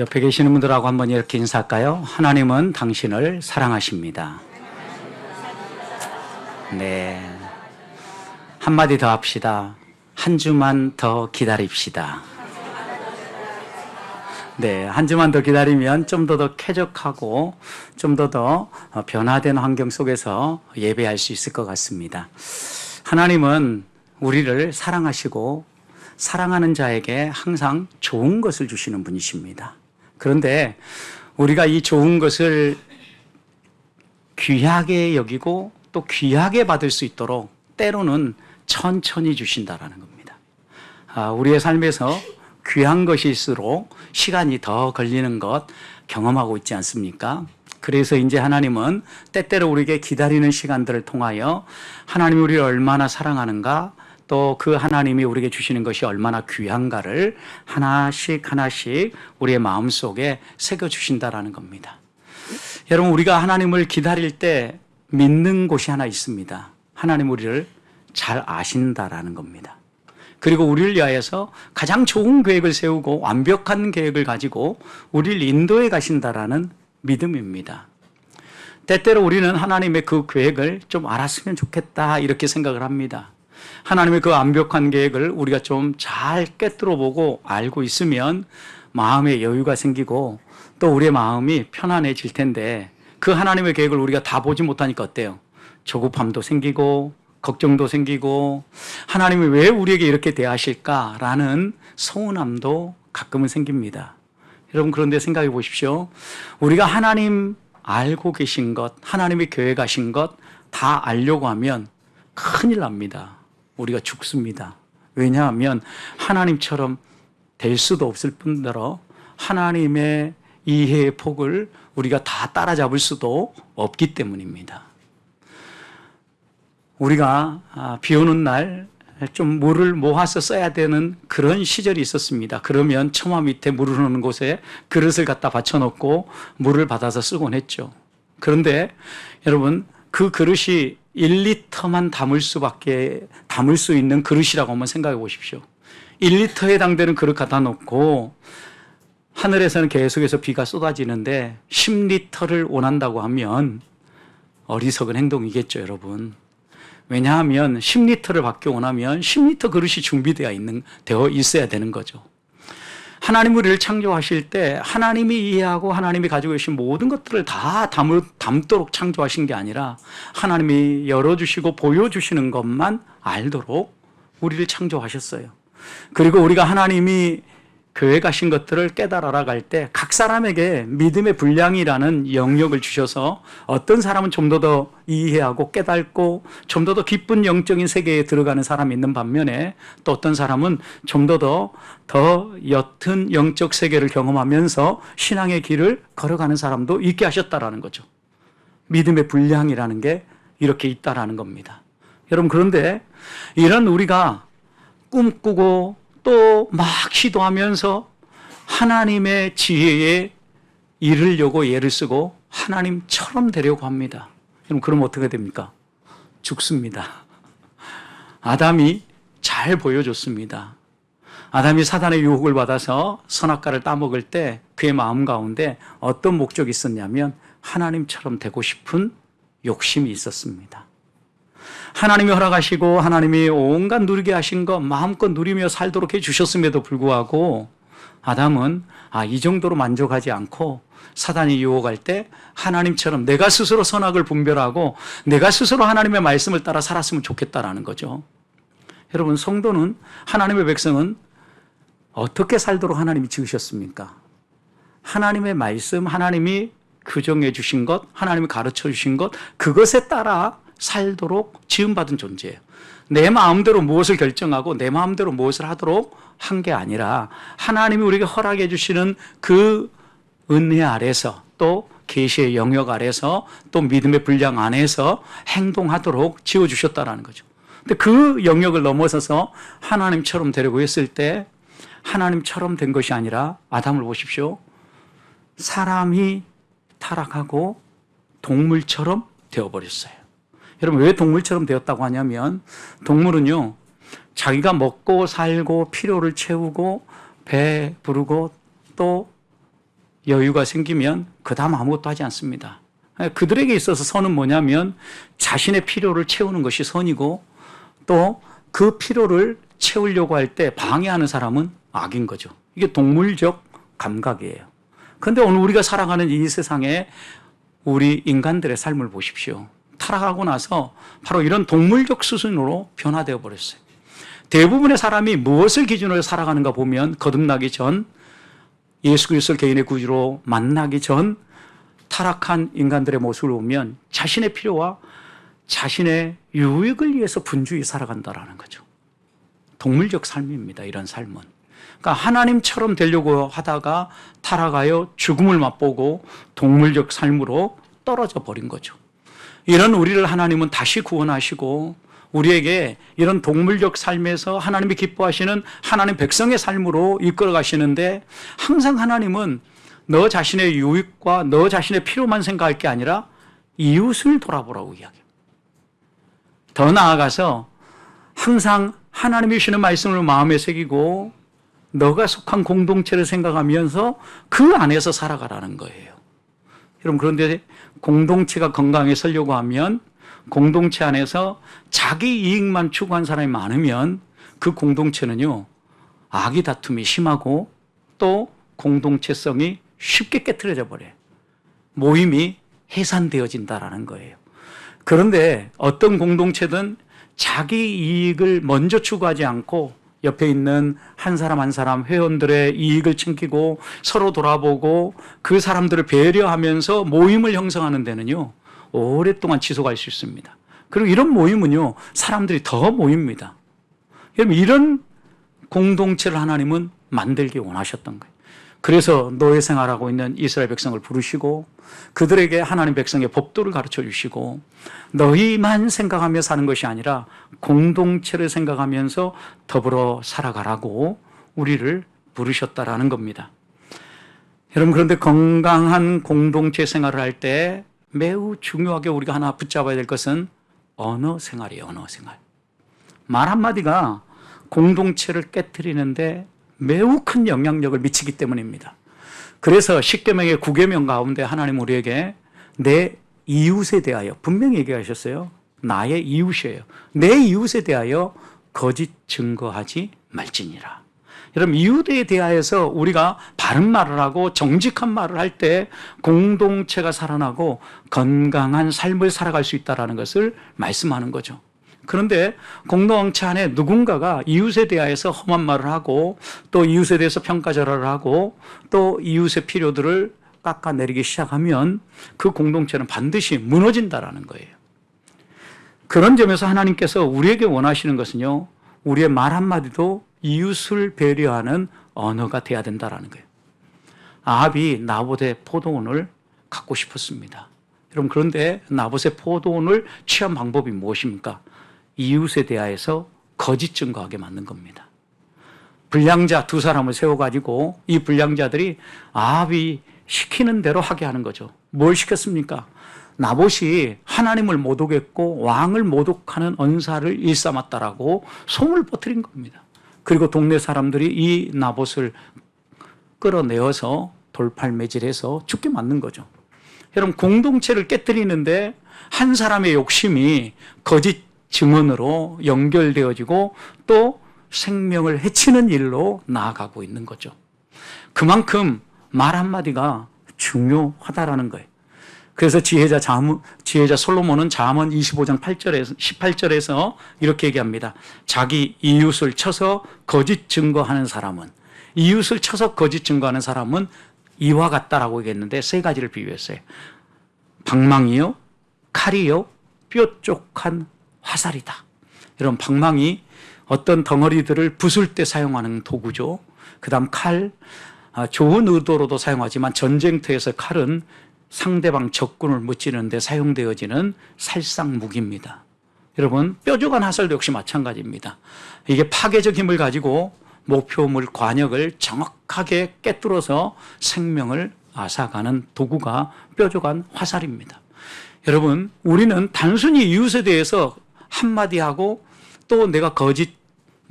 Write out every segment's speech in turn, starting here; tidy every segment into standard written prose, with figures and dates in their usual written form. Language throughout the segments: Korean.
옆에 계시는 분들하고 한번 이렇게 인사할까요? 하나님은 당신을 사랑하십니다. 네. 한마디 더 합시다. 한 주만 더 기다립시다. 네. 한 주만 더 기다리면 좀 더 쾌적하고 좀 더 변화된 환경 속에서 예배할 수 있을 것 같습니다. 하나님은 우리를 사랑하시고 사랑하는 자에게 항상 좋은 것을 주시는 분이십니다. 그런데 우리가 이 좋은 것을 귀하게 여기고 또 귀하게 받을 수 있도록 때로는 천천히 주신다라는 겁니다. 우리의 삶에서 귀한 것일수록 시간이 더 걸리는 것 경험하고 있지 않습니까? 그래서 이제 하나님은 때때로 우리에게 기다리는 시간들을 통하여 하나님이 우리를 얼마나 사랑하는가, 또 그 하나님이 우리에게 주시는 것이 얼마나 귀한가를 하나씩 우리의 마음속에 새겨주신다라는 겁니다. 여러분, 우리가 하나님을 기다릴 때 믿는 곳이 하나 있습니다. 하나님 우리를 잘 아신다라는 겁니다. 그리고 우리를 위하여서 가장 좋은 계획을 세우고 완벽한 계획을 가지고 우리를 인도해 가신다라는 믿음입니다. 때때로 우리는 하나님의 그 계획을 좀 알았으면 좋겠다 이렇게 생각을 합니다. 하나님의 그 완벽한 계획을 우리가 좀 잘 꿰뚫어 보고 알고 있으면 마음에 여유가 생기고 또 우리의 마음이 편안해질 텐데, 그 하나님의 계획을 우리가 다 보지 못하니까 어때요? 조급함도 생기고 걱정도 생기고 하나님이 왜 우리에게 이렇게 대하실까라는 서운함도 가끔은 생깁니다. 여러분, 그런데 생각해 보십시오. 우리가 하나님 알고 계신 것, 하나님이 계획하신 것 다 알려고 하면 큰일 납니다. 우리가 죽습니다. 왜냐하면 하나님처럼 될 수도 없을 뿐더러 하나님의 이해의 폭을 우리가 다 따라잡을 수도 없기 때문입니다. 우리가 비 오는 날 좀 물을 모아서 써야 되는 그런 시절이 있었습니다. 그러면 처마 밑에 물을 흐르는 곳에 그릇을 갖다 받쳐놓고 물을 받아서 쓰곤 했죠. 그런데 여러분, 그 그릇이 1리터만 담을 수 있는 그릇이라고 한번 생각해 보십시오. 1리터에 해당되는 그릇 갖다 놓고 하늘에서는 계속해서 비가 쏟아지는데 10리터를 원한다고 하면 어리석은 행동이겠죠, 여러분. 왜냐하면 10리터를 받기 원하면 10리터 그릇이 되어 있어야 되는 거죠. 하나님 우리를 창조하실 때 하나님이 이해하고 하나님이 가지고 계신 모든 것들을 다 담도록 창조하신 게 아니라 하나님이 열어주시고 보여주시는 것만 알도록 우리를 창조하셨어요. 그리고 우리가 하나님이 계획하신 것들을 깨달아 알아갈 때 각 사람에게 믿음의 분량이라는 영역을 주셔서 어떤 사람은 좀 더 이해하고 깨닫고 좀 더 기쁜 영적인 세계에 들어가는 사람이 있는 반면에 또 어떤 사람은 좀 더 옅은 영적 세계를 경험하면서 신앙의 길을 걸어가는 사람도 있게 하셨다라는 거죠. 믿음의 분량이라는 게 이렇게 있다라는 겁니다. 여러분, 그런데 이런 우리가 꿈꾸고 또 막 시도하면서 하나님의 지혜에 이르려고 애를 쓰고 하나님처럼 되려고 합니다. 여러분, 그럼 어떻게 됩니까? 죽습니다. 아담이 잘 보여줬습니다. 아담이 사단의 유혹을 받아서 선악과를 따먹을 때 그의 마음 가운데 어떤 목적이 있었냐면 하나님처럼 되고 싶은 욕심이 있었습니다. 하나님이 허락하시고 하나님이 온갖 누리게 하신 것 마음껏 누리며 살도록 해주셨음에도 불구하고 아담은 이 정도로 만족하지 않고 사단이 유혹할 때 하나님처럼 내가 스스로 선악을 분별하고 내가 스스로 하나님의 말씀을 따라 살았으면 좋겠다라는 거죠. 여러분, 성도는, 하나님의 백성은 어떻게 살도록 하나님이 지으셨습니까? 하나님의 말씀, 하나님이 규정해 주신 것, 하나님이 가르쳐 주신 것, 그것에 따라 살도록 지음받은 존재예요. 내 마음대로 무엇을 결정하고 내 마음대로 무엇을 하도록 한 게 아니라 하나님이 우리에게 허락해 주시는 그 은혜 아래서 또 계시의 영역 아래서 또 믿음의 분량 안에서 행동하도록 지어주셨다라는 거죠. 근데 그 영역을 넘어서서 하나님처럼 되려고 했을 때 하나님처럼 된 것이 아니라 아담을 보십시오. 사람이 타락하고 동물처럼 되어버렸어요. 여러분, 왜 동물처럼 되었다고 하냐면 동물은요, 자기가 먹고 살고 필요를 채우고 배 부르고 또 여유가 생기면 그 다음 아무것도 하지 않습니다. 그들에게 있어서 선은 뭐냐면 자신의 필요를 채우는 것이 선이고 또 그 필요를 채우려고 할 때 방해하는 사람은 악인 거죠. 이게 동물적 감각이에요. 그런데 오늘 우리가 살아가는 이 세상에 우리 인간들의 삶을 보십시오. 타락하고 나서 바로 이런 동물적 수준으로 변화되어 버렸어요. 대부분의 사람이 무엇을 기준으로 살아가는가 보면 거듭나기 전, 예수 그리스도를 개인의 구주로 만나기 전 타락한 인간들의 모습을 보면 자신의 필요와 자신의 유익을 위해서 분주히 살아간다라는 거죠. 동물적 삶입니다. 이런 삶은. 그러니까 하나님처럼 되려고 하다가 타락하여 죽음을 맛보고 동물적 삶으로 떨어져 버린 거죠. 이런 우리를 하나님은 다시 구원하시고 우리에게 이런 동물적 삶에서 하나님이 기뻐하시는 하나님 백성의 삶으로 이끌어 가시는데 항상 하나님은 너 자신의 유익과 너 자신의 필요만 생각할 게 아니라 이웃을 돌아보라고 이야기합니다. 더 나아가서 항상 하나님이 주시는 말씀을 마음에 새기고 너가 속한 공동체를 생각하면서 그 안에서 살아가라는 거예요. 여러분, 그런데 공동체가 건강하게 살려고 하면 공동체 안에서 자기 이익만 추구한 사람이 많으면 그 공동체는요, 악의 다툼이 심하고 또 공동체성이 쉽게 깨트려져 버려요. 모임이 해산되어진다라는 거예요. 그런데 어떤 공동체든 자기 이익을 먼저 추구하지 않고 옆에 있는 한 사람 한 사람 회원들의 이익을 챙기고 서로 돌아보고 그 사람들을 배려하면서 모임을 형성하는 데는요, 오랫동안 지속할 수 있습니다. 그리고 이런 모임은요, 사람들이 더 모입니다. 여러분, 이런 공동체를 하나님은 만들기 원하셨던 거예요. 그래서 노예 생활하고 있는 이스라엘 백성을 부르시고 그들에게 하나님 백성의 법도를 가르쳐 주시고 너희만 생각하며 사는 것이 아니라 공동체를 생각하면서 더불어 살아가라고 우리를 부르셨다라는 겁니다. 여러분, 그런데 건강한 공동체 생활을 할 때 매우 중요하게 우리가 하나 붙잡아야 될 것은 언어 생활이에요. 언어 생활. 말 한마디가 공동체를 깨트리는데 매우 큰 영향력을 미치기 때문입니다. 그래서 십계명의 9계명 가운데 하나님 우리에게 내 이웃에 대하여 분명히 얘기하셨어요. 나의 이웃이에요. 내 이웃에 대하여 거짓 증거하지 말지니라. 여러분, 이웃에 대하여서 우리가 바른 말을 하고 정직한 말을 할 때 공동체가 살아나고 건강한 삶을 살아갈 수 있다는 것을 말씀하는 거죠. 그런데 공동체 안에 누군가가 이웃에 대해서 험한 말을 하고 또 이웃에 대해서 평가절하를 하고 또 이웃의 필요들을 깎아내리기 시작하면 그 공동체는 반드시 무너진다라는 거예요. 그런 점에서 하나님께서 우리에게 원하시는 것은요, 우리의 말 한마디도 이웃을 배려하는 언어가 돼야 된다라는 거예요. 아합이 나봇의 포도원을 갖고 싶었습니다. 여러분, 그런데 나봇의 포도원을 취한 방법이 무엇입니까? 이웃에 대하여서 거짓 증거하게 만든 겁니다. 불량자 두 사람을 세워가지고 이 불량자들이 아합이 시키는 대로 하게 하는 거죠. 뭘 시켰습니까? 나봇이 하나님을 모독했고 왕을 모독하는 언사를 일삼았다라고 소문을 퍼뜨린 겁니다. 그리고 동네 사람들이 이 나봇을 끌어내어서 돌팔매질해서 죽게 만든 거죠. 여러분, 공동체를 깨뜨리는데 한 사람의 욕심이 거짓 증언으로 연결되어지고 또 생명을 해치는 일로 나아가고 있는 거죠. 그만큼 말 한마디가 중요하다라는 거예요. 그래서 지혜자 솔로몬은 잠언 25장 18절에서 이렇게 얘기합니다. 자기 이웃을 쳐서 거짓 증거하는 사람은, 이웃을 쳐서 거짓 증거하는 사람은 이와 같다라고 얘기했는데 세 가지를 비유했어요. 방망이요, 칼이요, 뾰족한 화살이다. 이런 방망이 어떤 덩어리들을 부술 때 사용하는 도구죠. 그 다음 칼, 좋은 의도로도 사용하지만 전쟁터에서 칼은 상대방 적군을 무찌르는 데 사용되어지는 살상 무기입니다. 여러분, 뾰족한 화살도 역시 마찬가지입니다. 이게 파괴적 힘을 가지고 목표물 관역을 정확하게 꿰뚫어서 생명을 앗아가는 도구가 뾰족한 화살입니다. 여러분, 우리는 단순히 이웃에 대해서 한마디 하고 또 내가 거짓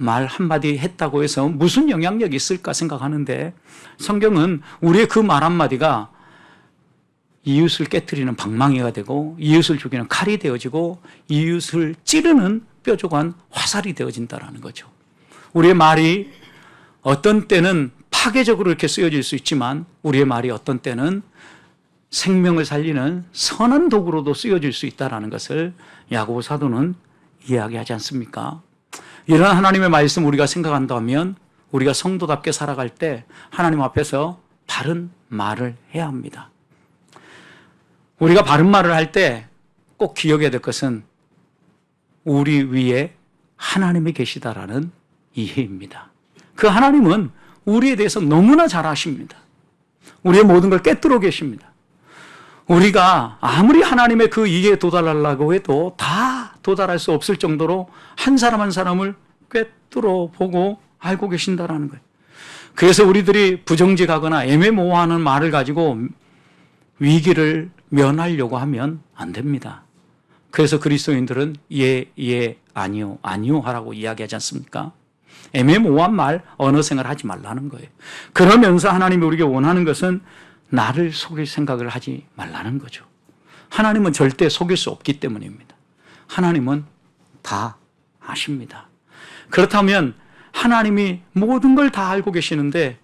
말 한마디 했다고 해서 무슨 영향력이 있을까 생각하는데 성경은 우리의 그 말 한마디가 이웃을 깨트리는 방망이가 되고 이웃을 죽이는 칼이 되어지고 이웃을 찌르는 뾰족한 화살이 되어진다는 거죠. 우리의 말이 어떤 때는 파괴적으로 이렇게 쓰여질 수 있지만 우리의 말이 어떤 때는 생명을 살리는 선한 도구로도 쓰여질 수 있다는 것을 야고보 사도는 이야기하지 않습니까? 이런 하나님의 말씀 우리가 생각한다면 우리가 성도답게 살아갈 때 하나님 앞에서 바른 말을 해야 합니다. 우리가 바른 말을 할 때 꼭 기억해야 될 것은 우리 위에 하나님이 계시다라는 이해입니다. 그 하나님은 우리에 대해서 너무나 잘 아십니다. 우리의 모든 걸 꿰뚫어 계십니다. 우리가 아무리 하나님의 그 이해에 도달하려고 해도 다 도달할 수 없을 정도로 한 사람 한 사람을 꿰뚫어 보고 알고 계신다라는 거예요. 그래서 우리들이 부정직하거나 애매모호하는 말을 가지고 위기를 면하려고 하면 안 됩니다. 그래서 그리스도인들은 예, 아니요, 아니요 하라고 이야기하지 않습니까? 애매모호한 말, 언어생활 하지 말라는 거예요. 그러면서 하나님이 우리에게 원하는 것은 나를 속일 생각을 하지 말라는 거죠. 하나님은 절대 속일 수 없기 때문입니다. 하나님은 다 아십니다. 그렇다면 하나님이 모든 걸 다 알고 계시는데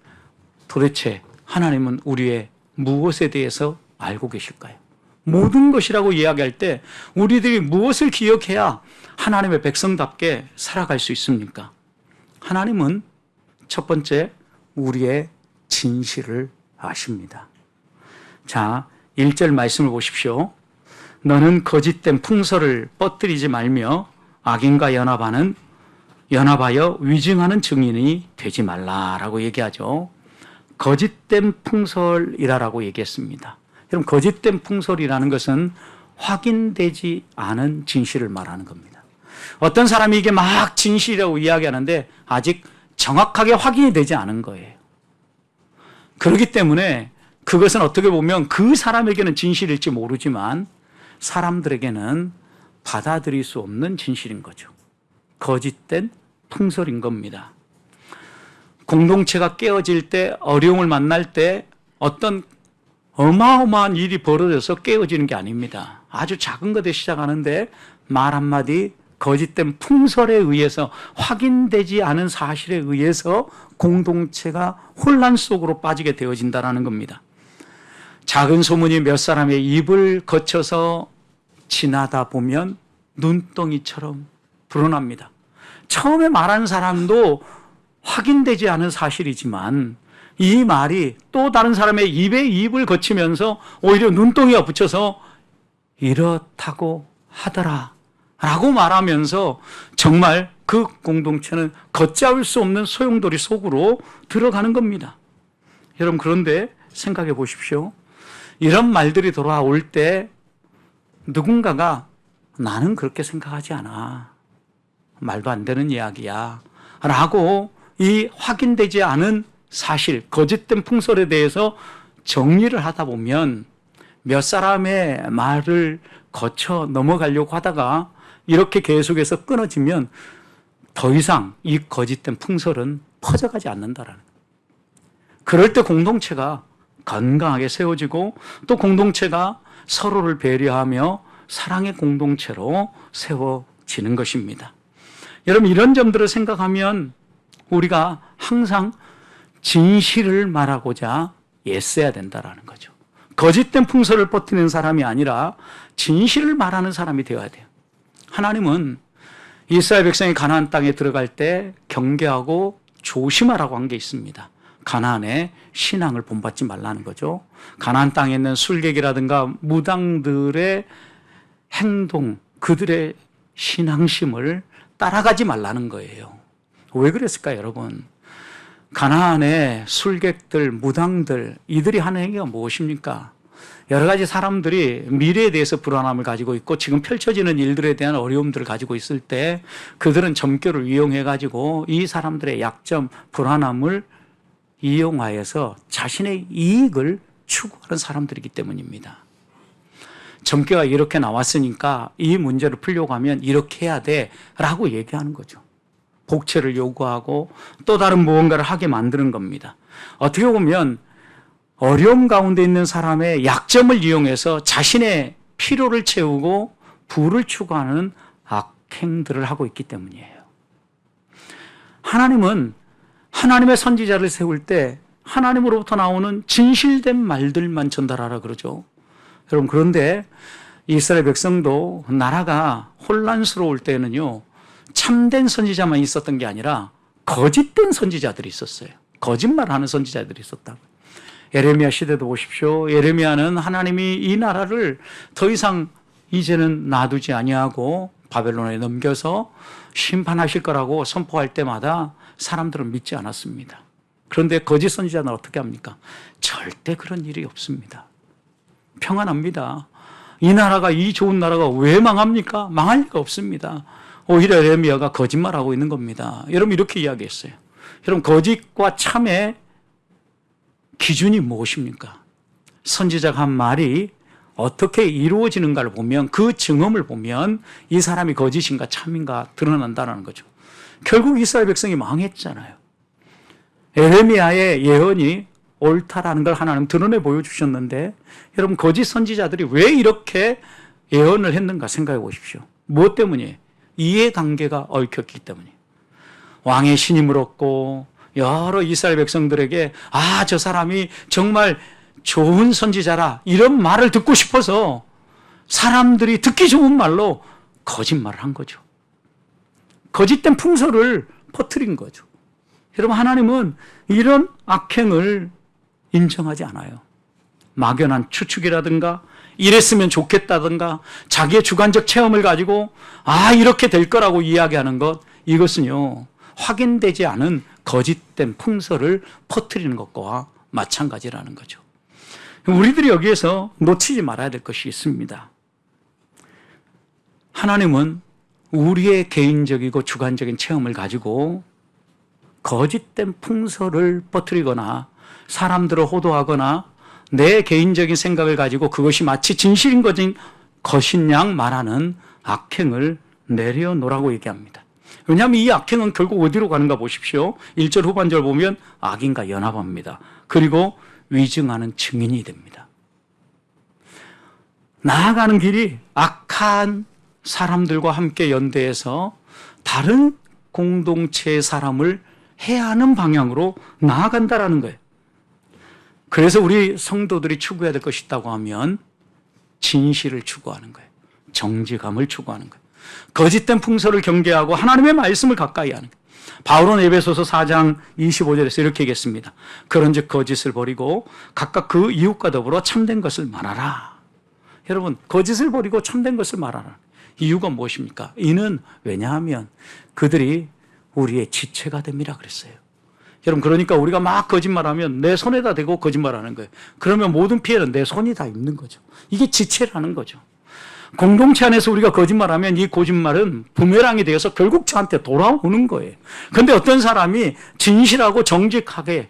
도대체 하나님은 우리의 무엇에 대해서 알고 계실까요? 모든 것이라고 이야기할 때 우리들이 무엇을 기억해야 하나님의 백성답게 살아갈 수 있습니까? 하나님은 첫 번째 우리의 진실을 아십니다. 자, 1절 말씀을 보십시오. 너는 거짓된 풍설을 뻗들이지 말며 악인과 연합하여 위증하는 증인이 되지 말라라고 얘기하죠. 거짓된 풍설이라고 얘기했습니다. 여러분, 거짓된 풍설이라는 것은 확인되지 않은 진실을 말하는 겁니다. 어떤 사람이 이게 막 진실이라고 이야기하는데 아직 정확하게 확인이 되지 않은 거예요. 그렇기 때문에 그것은 어떻게 보면 그 사람에게는 진실일지 모르지만 사람들에게는 받아들일 수 없는 진실인 거죠. 거짓된 풍설인 겁니다. 공동체가 깨어질 때, 어려움을 만날 때 어떤 어마어마한 일이 벌어져서 깨어지는 게 아닙니다. 아주 작은 것에 시작하는데 말 한마디, 거짓된 풍설에 의해서 확인되지 않은 사실에 의해서 공동체가 혼란 속으로 빠지게 되어진다는 겁니다. 작은 소문이 몇 사람의 입을 거쳐서 지나다 보면 눈덩이처럼 불어납니다. 처음에 말한 사람도 확인되지 않은 사실이지만 이 말이 또 다른 사람의 입에 입을 거치면서 오히려 눈덩이가 붙여서 이렇다고 하더라 라고 말하면서 정말 그 공동체는 걷잡을 수 없는 소용돌이 속으로 들어가는 겁니다. 여러분, 그런데 생각해 보십시오. 이런 말들이 돌아올 때 누군가가 나는 그렇게 생각하지 않아, 말도 안 되는 이야기야 라고 이 확인되지 않은 사실, 거짓된 풍설에 대해서 정리를 하다 보면 몇 사람의 말을 거쳐 넘어가려고 하다가 이렇게 계속해서 끊어지면 더 이상 이 거짓된 풍설은 퍼져가지 않는다라는 거예요. 그럴 때 공동체가 건강하게 세워지고 또 공동체가 서로를 배려하며 사랑의 공동체로 세워지는 것입니다. 여러분, 이런 점들을 생각하면 우리가 항상 진실을 말하고자 애써야 된다는 거죠. 거짓된 풍설을 뻗치는 사람이 아니라 진실을 말하는 사람이 되어야 돼요. 하나님은 이스라엘 백성이 가나안 땅에 들어갈 때 경계하고 조심하라고 한 게 있습니다. 가나안의 신앙을 본받지 말라는 거죠. 가나안 땅에 있는 술객이라든가 무당들의 행동, 그들의 신앙심을 따라가지 말라는 거예요. 왜 그랬을까요, 여러분? 가나안의 술객들, 무당들, 이들이 하는 행위가 무엇입니까? 여러 가지 사람들이 미래에 대해서 불안함을 가지고 있고 지금 펼쳐지는 일들에 대한 어려움들을 가지고 있을 때 그들은 점괘를 이용해가지고 이 사람들의 약점, 불안함을 이용하여서 자신의 이익을 추구하는 사람들이기 때문입니다. 점괘가 이렇게 나왔으니까 이 문제를 풀려고 하면 이렇게 해야 돼 라고 얘기하는 거죠. 복채를 요구하고 또 다른 무언가를 하게 만드는 겁니다. 어떻게 보면 어려움 가운데 있는 사람의 약점을 이용해서 자신의 필요를 채우고 부를 추구하는 악행들을 하고 있기 때문이에요. 하나님은 하나님의 선지자를 세울 때 하나님으로부터 나오는 진실된 말들만 전달하라 그러죠. 여러분, 그런데 이스라엘 백성도 나라가 혼란스러울 때는요, 참된 선지자만 있었던 게 아니라 거짓된 선지자들이 있었어요. 거짓말하는 선지자들이 있었다고. 예레미야 시대도 보십시오. 예레미야는 하나님이 이 나라를 더 이상 이제는 놔두지 아니하고 바벨론에 넘겨서 심판하실 거라고 선포할 때마다 사람들은 믿지 않았습니다. 그런데 거짓 선지자는 어떻게 합니까? 절대 그런 일이 없습니다. 평안합니다. 이 나라가, 이 좋은 나라가 왜 망합니까? 망할 리가 없습니다. 오히려 예레미야가 거짓말하고 있는 겁니다. 여러분, 이렇게 이야기했어요. 여러분, 거짓과 참의 기준이 무엇입니까? 선지자가 한 말이 어떻게 이루어지는가를 보면, 그 증언을 보면 이 사람이 거짓인가 참인가 드러난다는 거죠. 결국 이스라엘 백성이 망했잖아요. 예레미야의 예언이 옳다라는 걸 하나님 드러내 보여주셨는데, 여러분, 거짓 선지자들이 왜 이렇게 예언을 했는가 생각해 보십시오. 무엇 때문이에요? 이해관계가 얽혔기 때문이에요. 왕의 신임을 얻고 여러 이스라엘 백성들에게 저 사람이 정말 좋은 선지자라, 이런 말을 듣고 싶어서 사람들이 듣기 좋은 말로 거짓말을 한 거죠. 거짓된 풍설을 퍼뜨린 거죠. 여러분, 하나님은 이런 악행을 인정하지 않아요. 막연한 추측이라든가 이랬으면 좋겠다든가 자기의 주관적 체험을 가지고 이렇게 될 거라고 이야기하는 것, 이것은요, 확인되지 않은 거짓된 풍설을 퍼뜨리는 것과 마찬가지라는 거죠. 우리들이 여기에서 놓치지 말아야 될 것이 있습니다. 하나님은 우리의 개인적이고 주관적인 체험을 가지고 거짓된 풍설을 퍼뜨리거나 사람들을 호도하거나 내 개인적인 생각을 가지고 그것이 마치 진실인 것인 양 말하는 악행을 내려놓으라고 얘기합니다. 왜냐하면 이 악행은 결국 어디로 가는가 보십시오. 1절 후반절 보면 악인과 연합합니다. 그리고 위증하는 증인이 됩니다. 나아가는 길이 악한 사람들과 함께 연대해서 다른 공동체의 사람을 해하는 방향으로 나아간다라는 거예요. 그래서 우리 성도들이 추구해야 될 것이 있다고 하면 진실을 추구하는 거예요. 정직함을 추구하는 거예요. 거짓된 풍설을 경계하고 하나님의 말씀을 가까이 하는 거예요. 바울은 에베소서 4장 25절에서 이렇게 얘기했습니다. 그런즉 거짓을 버리고 각각 그 이웃과 더불어 참된 것을 말하라. 여러분, 거짓을 버리고 참된 것을 말하라. 이유가 무엇입니까? 이는 왜냐하면 그들이 우리의 지체가 됨이라 그랬어요. 여러분, 그러니까 우리가 막 거짓말하면 내 손에다 대고 거짓말하는 거예요. 그러면 모든 피해는 내 손이 다 입는 거죠. 이게 지체라는 거죠. 공동체 안에서 우리가 거짓말하면 이 거짓말은 부메랑이 되어서 결국 저한테 돌아오는 거예요. 그런데 어떤 사람이 진실하고 정직하게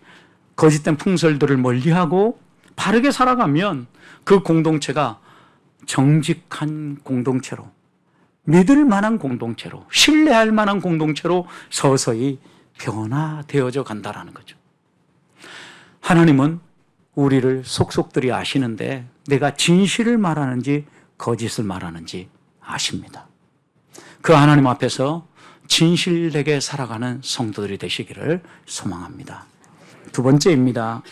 거짓된 풍설들을 멀리하고 바르게 살아가면 그 공동체가 정직한 공동체로, 믿을 만한 공동체로, 신뢰할 만한 공동체로 서서히 변화되어져 간다라는 거죠. 하나님은 우리를 속속들이 아시는데 내가 진실을 말하는지 거짓을 말하는지 아십니다. 그 하나님 앞에서 진실되게 살아가는 성도들이 되시기를 소망합니다. 두 번째입니다.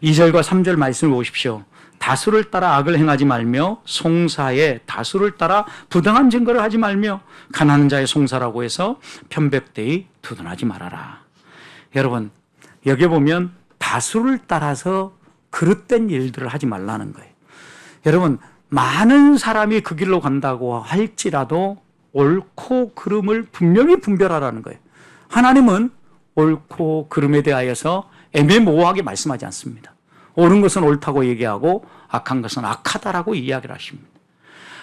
2절과 3절 말씀을 보십시오. 다수를 따라 악을 행하지 말며 송사에 다수를 따라 부당한 증거를 하지 말며 가난한 자의 송사라고 해서 편백되이 두둔하지 말아라. 여러분, 여기 보면 다수를 따라서 그릇된 일들을 하지 말라는 거예요. 여러분, 많은 사람이 그 길로 간다고 할지라도 옳고 그름을 분명히 분별하라는 거예요. 하나님은 옳고 그름에 대하여서 애매모호하게 말씀하지 않습니다. 옳은 것은 옳다고 얘기하고 악한 것은 악하다라고 이야기를 하십니다.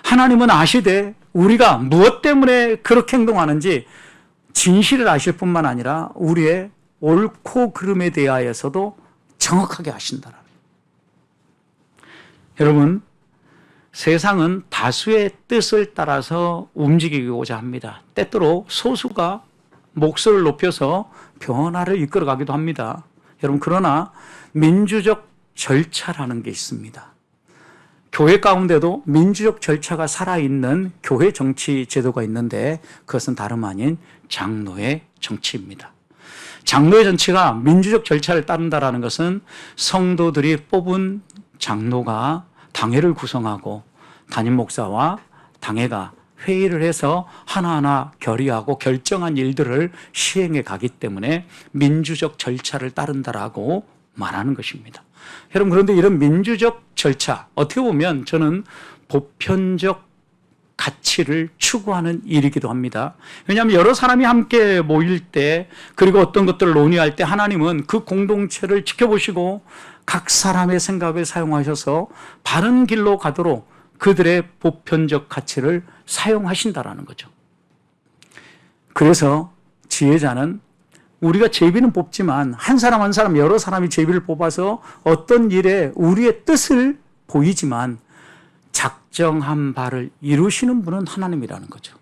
하나님은 아시되 우리가 무엇 때문에 그렇게 행동하는지 진실을 아실 뿐만 아니라 우리의 옳고 그름에 대하여서도 정확하게 아신다라는 거예요. 여러분, 세상은 다수의 뜻을 따라서 움직이고자 합니다. 때때로 소수가 목소리를 높여서 변화를 이끌어가기도 합니다. 여러분, 그러나 민주적 절차라는 게 있습니다. 교회 가운데도 민주적 절차가 살아있는 교회 정치 제도가 있는데 그것은 다름 아닌 장로의 정치입니다. 장로의 정치가 민주적 절차를 따른다는 것은 성도들이 뽑은 장로가 당회를 구성하고 담임 목사와 당회가 회의를 해서 하나하나 결의하고 결정한 일들을 시행해 가기 때문에 민주적 절차를 따른다라고 말하는 것입니다. 여러분, 그런데 이런 민주적 절차, 어떻게 보면 저는 보편적 가치를 추구하는 일이기도 합니다. 왜냐하면 여러 사람이 함께 모일 때, 그리고 어떤 것들을 논의할 때 하나님은 그 공동체를 지켜보시고 각 사람의 생각을 사용하셔서 바른 길로 가도록 그들의 보편적 가치를 사용하신다라는 거죠. 그래서 지혜자는 우리가 제비는 뽑지만 한 사람 한 사람 여러 사람이 제비를 뽑아서 어떤 일에 우리의 뜻을 보이지만 작정한 바를 이루시는 분은 하나님이라는 거죠.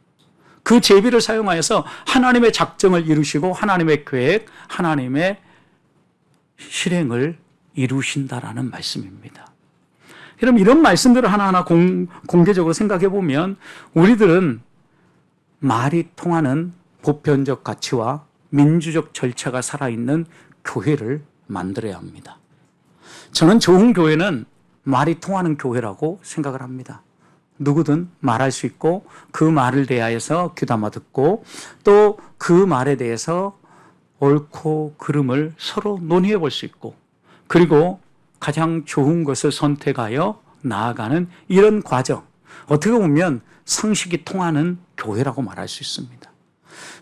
그 제비를 사용하여서 하나님의 작정을 이루시고 하나님의 계획, 하나님의 실행을 이루신다라는 말씀입니다. 그럼 이런 말씀들을 하나하나 공개적으로 생각해 보면 우리들은 말이 통하는 보편적 가치와 민주적 절차가 살아있는 교회를 만들어야 합니다. 저는 좋은 교회는 말이 통하는 교회라고 생각을 합니다. 누구든 말할 수 있고 그 말을 대하여서 귀담아 듣고 또 그 말에 대해서 옳고 그름을 서로 논의해 볼 수 있고 그리고 가장 좋은 것을 선택하여 나아가는 이런 과정, 어떻게 보면 상식이 통하는 교회라고 말할 수 있습니다.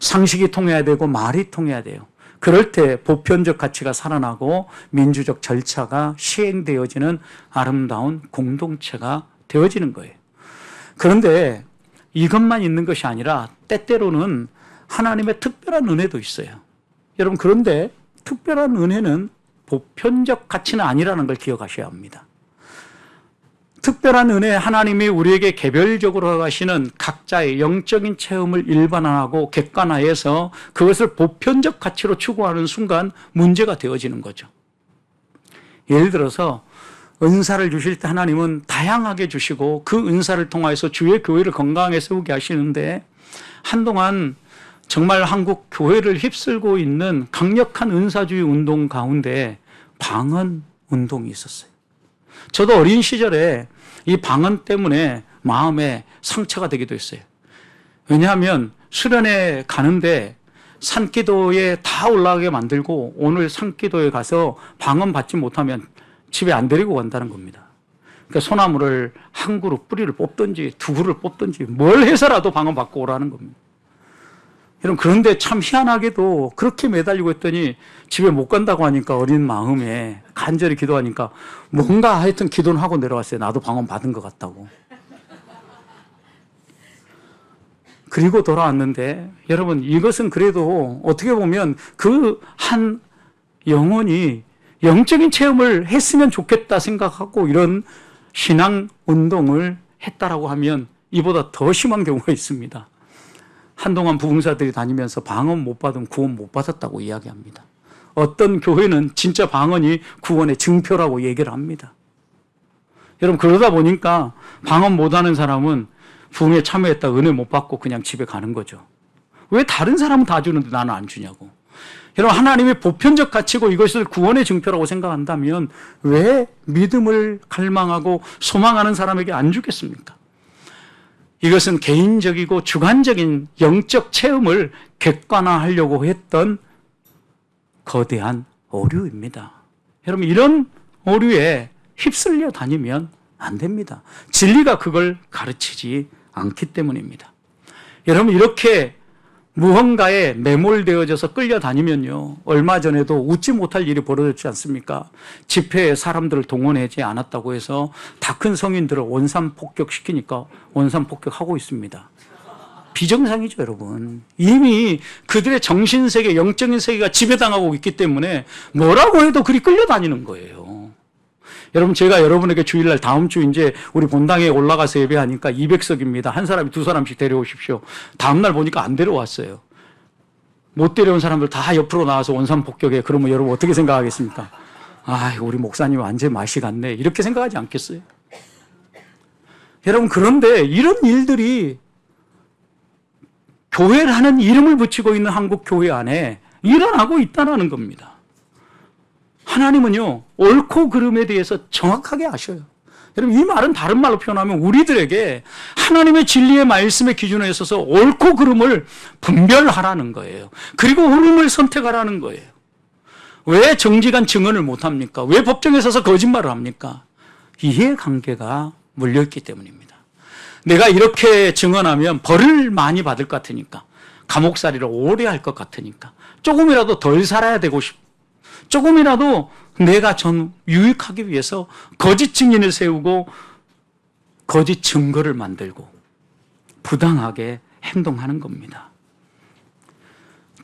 상식이 통해야 되고 말이 통해야 돼요. 그럴 때 보편적 가치가 살아나고 민주적 절차가 시행되어지는 아름다운 공동체가 되어지는 거예요. 그런데 이것만 있는 것이 아니라 때때로는 하나님의 특별한 은혜도 있어요. 여러분, 그런데 특별한 은혜는 보편적 가치는 아니라는 걸 기억하셔야 합니다. 특별한 은혜, 하나님이 우리에게 개별적으로 허가하시는 각자의 영적인 체험을 일반화하고 객관화해서 그것을 보편적 가치로 추구하는 순간 문제가 되어지는 거죠. 예를 들어서 은사를 주실 때 하나님은 다양하게 주시고 그 은사를 통해서 주의 교회를 건강하게 세우게 하시는데 한동안 정말 한국 교회를 휩쓸고 있는 강력한 은사주의 운동 가운데 방언 운동이 있었어요. 저도 어린 시절에 이 방언 때문에 마음에 상처가 되기도 했어요. 왜냐하면 수련회 가는데 산기도에 다 올라가게 만들고 오늘 산기도에 가서 방언 받지 못하면 집에 안 데리고 간다는 겁니다. 그러니까 소나무를 한 그루 뿌리를 뽑든지 두 그루를 뽑든지 뭘 해서라도 방언 받고 오라는 겁니다. 여러분, 그런데 참 희한하게도 그렇게 매달리고 했더니 집에 못 간다고 하니까 어린 마음에 간절히 기도하니까 뭔가 하여튼 기도는 하고 내려왔어요. 나도 방언 받은 것 같다고. 그리고 돌아왔는데 여러분, 이것은 그래도 어떻게 보면 그 한 영혼이 영적인 체험을 했으면 좋겠다 생각하고 이런 신앙 운동을 했다라고 하면 이보다 더 심한 경우가 있습니다. 한동안 부흥사들이 다니면서 방언 못 받으면 구원 못 받았다고 이야기합니다. 어떤 교회는 진짜 방언이 구원의 증표라고 얘기를 합니다. 여러분, 그러다 보니까 방언 못하는 사람은 부흥에 참여했다 은혜 못 받고 그냥 집에 가는 거죠. 왜 다른 사람은 다 주는데 나는 안 주냐고. 여러분, 하나님의 보편적 가치고 이것을 구원의 증표라고 생각한다면 왜 믿음을 갈망하고 소망하는 사람에게 안 주겠습니까? 이것은 개인적이고 주관적인 영적 체험을 객관화하려고 했던 거대한 오류입니다. 여러분, 이런 오류에 휩쓸려 다니면 안 됩니다. 진리가 그걸 가르치지 않기 때문입니다. 여러분, 이렇게 무언가에 매몰되어져서 끌려다니면요, 얼마 전에도 웃지 못할 일이 벌어졌지 않습니까? 집회에 사람들을 동원하지 않았다고 해서 다 큰 성인들을 원산폭격시키니까 원산폭격하고 있습니다. 비정상이죠, 여러분. 이미 그들의 정신세계, 영적인 세계가 지배당하고 있기 때문에 뭐라고 해도 그리 끌려다니는 거예요. 여러분, 제가 여러분에게 주일날 다음 주 이제 우리 본당에 올라가서 예배하니까 200석입니다. 한 사람이 두 사람씩 데려오십시오. 다음날 보니까 안 데려왔어요. 못 데려온 사람들 다 옆으로 나와서 원산 폭격해. 그러면 여러분 어떻게 생각하겠습니까? 아, 우리 목사님 완전 맛이 갔네. 이렇게 생각하지 않겠어요? 여러분, 그런데 이런 일들이 교회라는 이름을 붙이고 있는 한국 교회 안에 일어나고 있다는 겁니다. 하나님은요, 옳고 그름에 대해서 정확하게 아셔요. 여러분, 이 말은 다른 말로 표현하면 우리들에게 하나님의 진리의 말씀의 기준에 있어서 옳고 그름을 분별하라는 거예요. 그리고 옳음을 선택하라는 거예요. 왜 정직한 증언을 못합니까? 왜 법정에 서서 거짓말을 합니까? 이해관계가 물려있기 때문입니다. 내가 이렇게 증언하면 벌을 많이 받을 것 같으니까, 감옥살이를 오래 할 것 같으니까, 조금이라도 덜 살아야 되고 조금이라도 내가 전 유익하기 위해서 거짓 증인을 세우고 거짓 증거를 만들고 부당하게 행동하는 겁니다.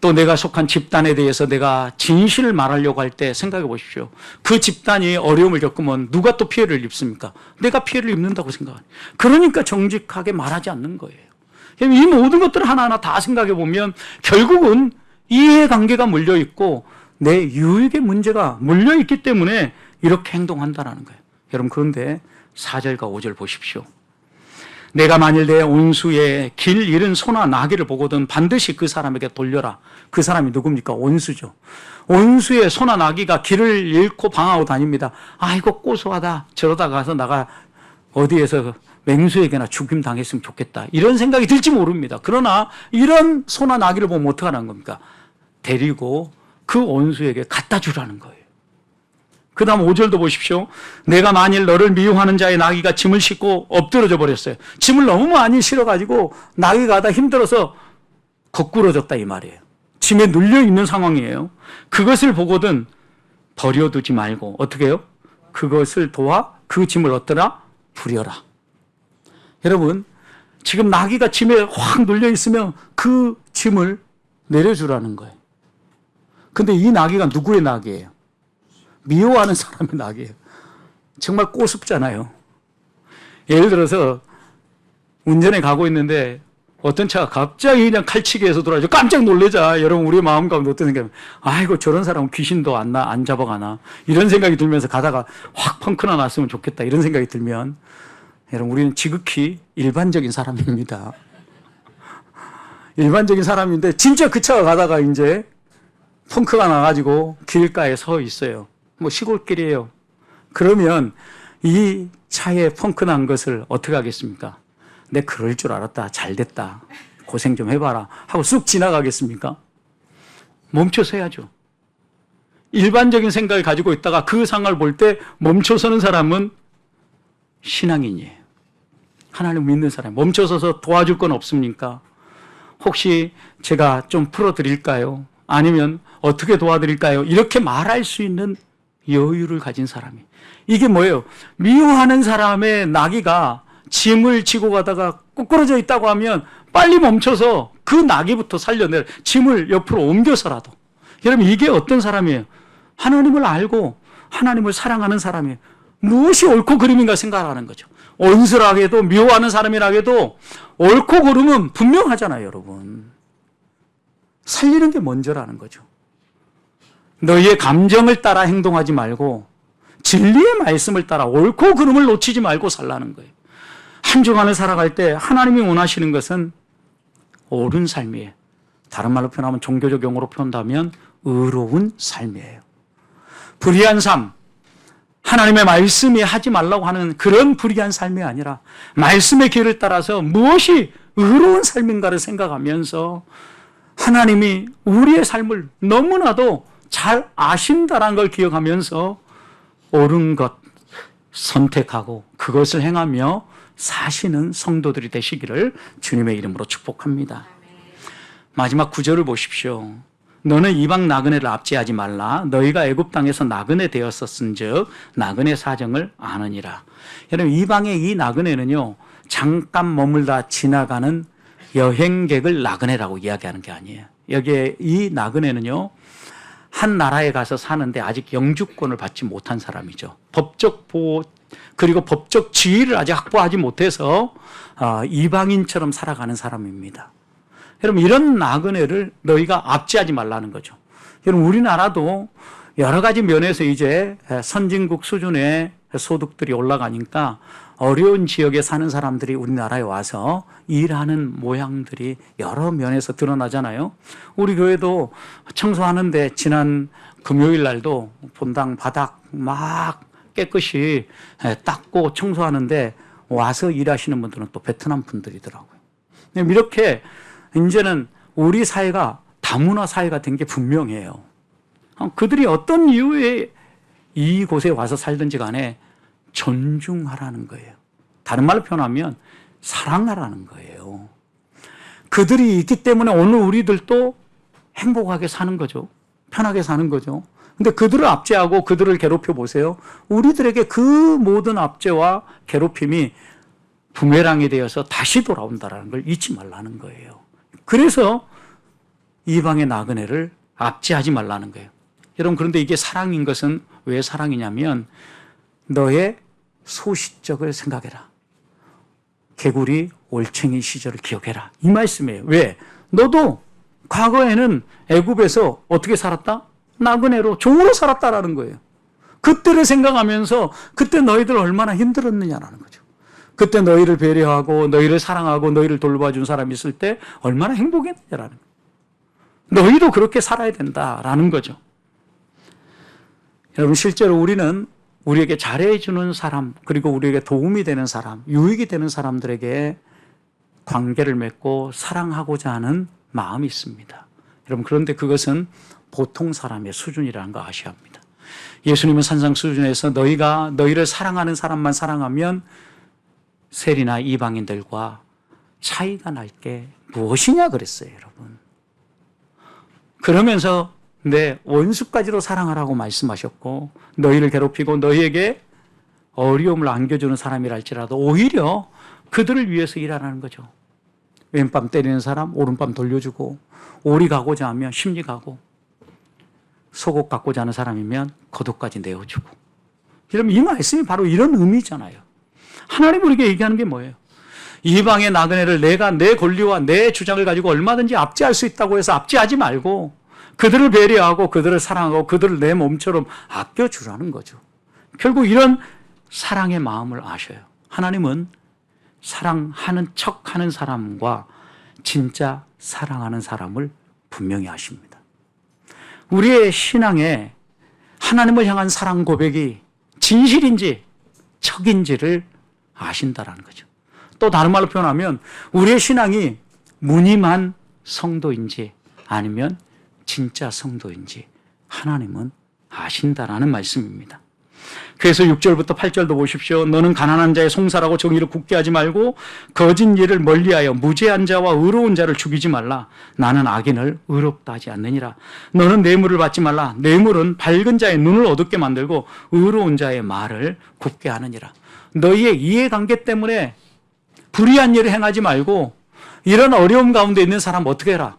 또 내가 속한 집단에 대해서 내가 진실을 말하려고 할 때 생각해 보십시오. 그 집단이 어려움을 겪으면 누가 또 피해를 입습니까? 내가 피해를 입는다고 생각합니다. 그러니까 정직하게 말하지 않는 거예요. 이 모든 것들을 하나하나 다 생각해 보면 결국은 이해관계가 물려있고 내 유익의 문제가 물려있기 때문에 이렇게 행동한다는 거예요. 여러분, 그런데 4절과 5절 보십시오. 내가 만일 내 온수의 길 잃은 소나 나귀를 보거든 반드시 그 사람에게 돌려라. 그 사람이 누굽니까? 온수죠. 온수의 소나 나귀가 길을 잃고 방황하고 다닙니다. 아이고 고소하다. 저러다 가서 나가 어디에서 맹수에게나 죽임 당했으면 좋겠다. 이런 생각이 들지 모릅니다. 그러나 이런 소나 나귀를 보면 어떡하라는 겁니까? 데리고 그 온수에게 갖다 주라는 거예요. 그 다음 5절도 보십시오. 내가 만일 너를 미워하는 자의 나귀가 짐을 싣고 엎드러져 버렸어요. 짐을 너무 많이 실어가지고 나귀가 다 힘들어서 거꾸러졌다 이 말이에요. 짐에 눌려있는 상황이에요. 그것을 보거든 버려두지 말고 어떻게 해요? 그것을 도와 그 짐을 얻더라 부려라. 여러분, 지금 나귀가 짐에 확 눌려있으면 그 짐을 내려주라는 거예요. 근데 이 나귀가 누구의 나귀예요? 미워하는 사람의 낙이에요. 정말 꼬숩잖아요. 예를 들어서 운전에 가고 있는데 어떤 차가 갑자기 그냥 칼치기 해서 돌아오죠. 깜짝 놀라자. 여러분, 우리 마음 가운데 어떤 생각이, 아이고 저런 사람은 귀신도 안 잡아가나, 이런 생각이 들면서 가다가 확 펑크나 났으면 좋겠다, 이런 생각이 들면, 여러분, 우리는 지극히 일반적인 사람입니다. 일반적인 사람인데 진짜 그 차가 가다가 이제 펑크가 나가지고 길가에 서 있어요. 뭐 시골길이에요. 그러면 이 차에 펑크 난 것을 어떻게 하겠습니까? 내 그럴 줄 알았다. 잘 됐다. 고생 좀 해봐라. 하고 쑥 지나가겠습니까? 멈춰서야죠. 일반적인 생각을 가지고 있다가 그 상황을 볼 때 멈춰서는 사람은 신앙인이에요. 하나님 믿는 사람. 멈춰서서 도와줄 건 없습니까? 혹시 제가 좀 풀어드릴까요? 아니면 어떻게 도와드릴까요? 이렇게 말할 수 있는 여유를 가진 사람이. 이게 뭐예요? 미워하는 사람의 나귀가 짐을 지고 가다가 꼬꾸러져 있다고 하면 빨리 멈춰서 그 나귀부터 살려내, 짐을 옆으로 옮겨서라도. 여러분, 이게 어떤 사람이에요? 하나님을 알고 하나님을 사랑하는 사람이에요. 무엇이 옳고 그름인가 생각하는 거죠. 온수라게도 미워하는 사람이라게도 옳고 그름은 분명하잖아요, 여러분. 살리는 게 먼저라는 거죠. 너희의 감정을 따라 행동하지 말고 진리의 말씀을 따라 옳고 그름을 놓치지 말고 살라는 거예요. 한 주간을 살아갈 때 하나님이 원하시는 것은 옳은 삶이에요. 다른 말로 표현하면, 종교적 용어로 표현하면 의로운 삶이에요. 불의한 삶, 하나님의 말씀이 하지 말라고 하는 그런 불의한 삶이 아니라 말씀의 길을 따라서 무엇이 의로운 삶인가를 생각하면서 하나님이 우리의 삶을 너무나도 잘 아신다는 걸 기억하면서 옳은 것 선택하고 그것을 행하며 사시는 성도들이 되시기를 주님의 이름으로 축복합니다. 마지막 9절을 보십시오. 너는 이방 나그네를 압제하지 말라. 너희가 애굽 땅에서 나그네 되었었은즉 나그네 사정을 아느니라. 여러분, 이방의 이 나그네는요, 잠깐 머물다 지나가는 여행객을 나그네라고 이야기하는 게 아니에요. 여기에 이 나그네는요, 한 나라에 가서 사는데 아직 영주권을 받지 못한 사람이죠. 법적 보호 그리고 법적 지위를 아직 확보하지 못해서 이방인처럼 살아가는 사람입니다. 여러분, 이런 나그네를 너희가 압제하지 말라는 거죠. 여러분, 우리나라도 여러 가지 면에서 이제 선진국 수준의 소득들이 올라가니까 어려운 지역에 사는 사람들이 우리나라에 와서 일하는 모양들이 여러 면에서 드러나잖아요. 우리 교회도 청소하는데 지난 금요일 날도 본당 바닥 막 깨끗이 닦고 청소하는데 와서 일하시는 분들은 또 베트남 분들이더라고요. 이렇게 이제는 우리 사회가 다문화 사회가 된 게 분명해요. 그들이 어떤 이유에 이곳에 와서 살든지 간에 존중하라는 거예요. 다른 말로 표현하면 사랑하라는 거예요. 그들이 있기 때문에 오늘 우리들도 행복하게 사는 거죠. 편하게 사는 거죠. 근데 그들을 압제하고 그들을 괴롭혀 보세요. 우리들에게 그 모든 압제와 괴롭힘이 부메랑이 되어서 다시 돌아온다는 걸 잊지 말라는 거예요. 그래서 이방의 나그네를 압제하지 말라는 거예요. 여러분, 그런데 이게 사랑인 것은 왜 사랑이냐면 너의 소시적을 생각해라. 개구리 올챙이 시절을 기억해라. 이 말씀이에요. 왜? 너도 과거에는 애굽에서 어떻게 살았다? 나그네로 종으로 살았다라는 거예요. 그때를 생각하면서 그때 너희들 얼마나 힘들었느냐라는 거죠. 그때 너희를 배려하고 너희를 사랑하고 너희를 돌봐준 사람이 있을 때 얼마나 행복했느냐라는 거예요. 너희도 그렇게 살아야 된다라는 거죠. 여러분, 실제로 우리는 우리에게 잘해주는 사람, 그리고 우리에게 도움이 되는 사람, 유익이 되는 사람들에게 관계를 맺고 사랑하고자 하는 마음이 있습니다. 여러분, 그런데 그것은 보통 사람의 수준이라는 거 아셔야 합니다. 예수님은 산상 수준에서 너희가 너희를 사랑하는 사람만 사랑하면 세리나 이방인들과 차이가 날 게 무엇이냐 그랬어요, 여러분. 그러면서 내 원수까지도 사랑하라고 말씀하셨고, 너희를 괴롭히고 너희에게 어려움을 안겨주는 사람이랄지라도 오히려 그들을 위해서 일하라는 거죠. 왼밤 때리는 사람 오른밤 돌려주고, 오리 가고자 하면 심리 가고, 속옷 갖고자 하는 사람이면 겉옷까지 내어주고. 여러분, 이 말씀이 바로 이런 의미잖아요. 하나님 우리에게 얘기하는 게 뭐예요? 이방의 나그네를 내가 내 권리와 내 주장을 가지고 얼마든지 압제할 수 있다고 해서 압제하지 말고 그들을 배려하고 그들을 사랑하고 그들을 내 몸처럼 아껴주라는 거죠. 결국 이런 사랑의 마음을 아셔요. 하나님은 사랑하는 척하는 사람과 진짜 사랑하는 사람을 분명히 아십니다. 우리의 신앙에 하나님을 향한 사랑 고백이 진실인지 척인지를 아신다라는 거죠. 또 다른 말로 표현하면 우리의 신앙이 무늬만 성도인지 아니면 진짜 성도인지 하나님은 아신다라는 말씀입니다. 그래서 6절부터 8절도 보십시오. 너는 가난한 자의 송사라고 정의를 굳게 하지 말고 거짓 일을 멀리하여 무죄한 자와 의로운 자를 죽이지 말라. 나는 악인을 의롭다 하지 않느니라. 너는 뇌물을 받지 말라. 뇌물은 밝은 자의 눈을 어둡게 만들고 의로운 자의 말을 굽게 하느니라. 너희의 이해관계 때문에 불의한 일을 행하지 말고 이런 어려움 가운데 있는 사람 어떻게 해라?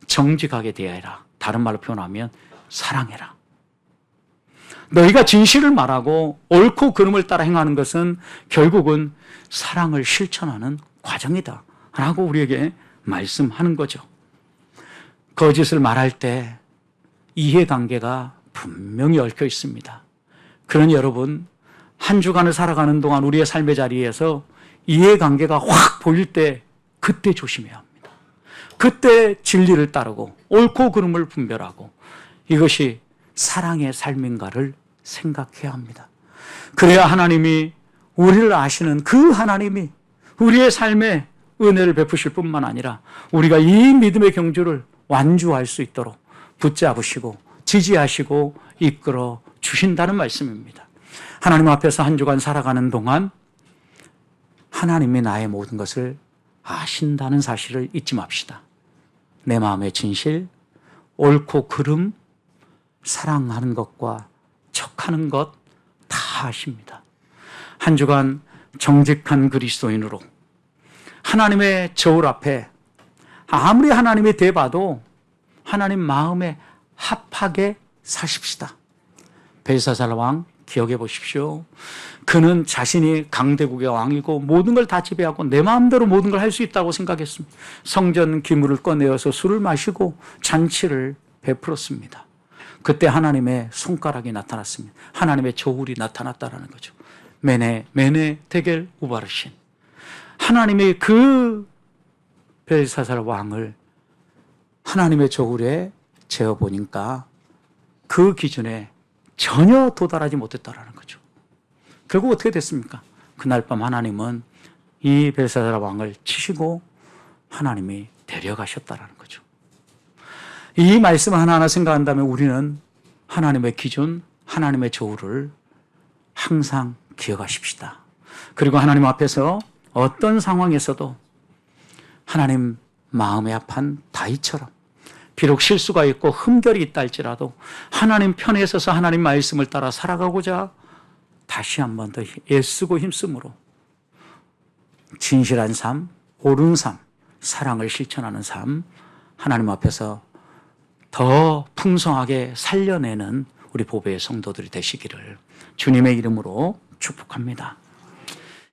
정직하게 대해라. 다른 말로 표현하면 사랑해라. 너희가 진실을 말하고 옳고 그름을 따라 행하는 것은 결국은 사랑을 실천하는 과정이다 라고 우리에게 말씀하는 거죠. 거짓을 말할 때 이해관계가 분명히 얽혀 있습니다. 그러니 여러분, 한 주간을 살아가는 동안 우리의 삶의 자리에서 이해관계가 확 보일 때 그때 조심해야 합니다. 그때 진리를 따르고 옳고 그름을 분별하고 이것이 사랑의 삶인가를 생각해야 합니다. 그래야 하나님이 우리를 아시는 그 하나님이 우리의 삶에 은혜를 베푸실 뿐만 아니라 우리가 이 믿음의 경주를 완주할 수 있도록 붙잡으시고 지지하시고 이끌어 주신다는 말씀입니다. 하나님 앞에서 한 주간 살아가는 동안 하나님이 나의 모든 것을 아신다는 사실을 잊지 맙시다. 내 마음의 진실, 옳고 그름, 사랑하는 것과 척하는 것 다 아십니다. 한 주간 정직한 그리스도인으로 하나님의 저울 앞에 아무리 하나님이 대봐도 하나님 마음에 합하게 사십시다. 벨사살 왕 기억해 보십시오. 그는 자신이 강대국의 왕이고 모든 걸 다 지배하고 내 마음대로 모든 걸 할 수 있다고 생각했습니다. 성전 기물을 꺼내어서 술을 마시고 잔치를 베풀었습니다. 그때 하나님의 손가락이 나타났습니다. 하나님의 저울이 나타났다라는 거죠. 메네 테겔 우바르신. 하나님의 그 벨사살 왕을 하나님의 저울에 재어보니까 그 기준에 전혀 도달하지 못했다라는 거죠. 결국 어떻게 됐습니까? 그날 밤 하나님은 이 벨사살 왕을 치시고 하나님이 데려가셨다라는 거죠. 이 말씀을 하나하나 생각한다면 우리는 하나님의 기준, 하나님의 저울을 항상 기억하십시다. 그리고 하나님 앞에서 어떤 상황에서도 하나님 마음에 합한 다윗처럼 비록 실수가 있고 흠결이 있다 할지라도 하나님 편에 서서 하나님 말씀을 따라 살아가고자 다시 한 번 더 애쓰고 힘쓰므로 진실한 삶, 옳은 삶, 사랑을 실천하는 삶, 하나님 앞에서 더 풍성하게 살려내는 우리 보배의 성도들이 되시기를 주님의 이름으로 축복합니다.